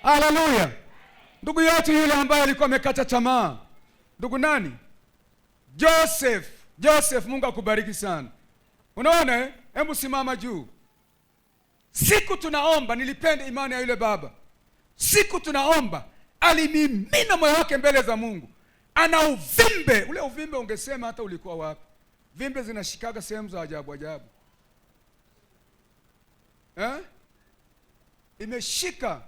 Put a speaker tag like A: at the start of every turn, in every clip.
A: Haleluya. Ndugu yetu yule ambaye alikuwa amekata tamaa, ndugu nani? Joseph, Mungu akubariki sana. Unaona, hebu simama juu. Siku tunaomba, nilipenda imani ya yule baba. Siku tunaomba, alimimina moyo wake mbele za Mungu. Ana uvimbe, ule uvimbe ungesema hata ulikuwa wapi. Vimbe zinashikaga sehemu za ajabu. Imeshika.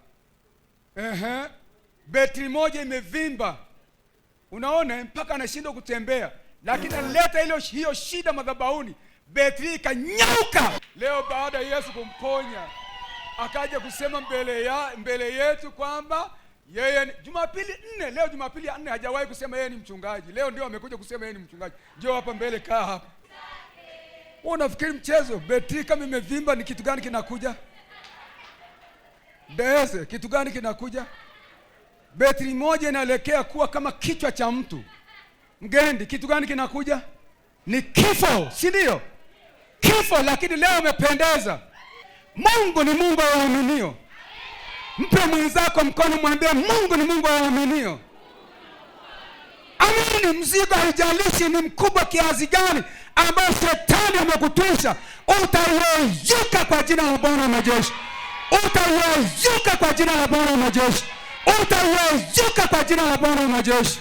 A: Betri moja imevimba. Unaona, mpaka anashindwa kutembea. Lakini alileta hiyo shida madhabahuni, betri ikanyauka. Leo baada ya Yesu kumponya, akaja kusema mbele yetu kwamba yeye Jumapili 4, leo Jumapili ya 4 hajawahi kusema yeye ni mchungaji. Leo ndio amekuja kusema yeye ni mchungaji. Njoo hapa mbele, kaa hapa. Unafikiri mchezo? Betri kama imevimba ni kitu gani kinakuja? Bese, kitu gani kinakuja? Betri moja inaelekea kuwa kama kichwa cha mtu mgendi. Kitu gani kinakuja? Ni kifo, si ndio? Kifo. Lakini leo umependeza. Mungu ni Mungu wa waaminio. Mpe mwenzako mkono, mwambie Mungu ni Mungu wa waaminio. Amini. Mzigo haijalishi ni mkubwa kiasi gani ambao shetani amekutwisha, utauezuka kwa jina la Bwana wa majeshi. Utauezuka kwa jina la Bwana wa majeshi. Utauezuka kwa jina la Bwana wa majeshi.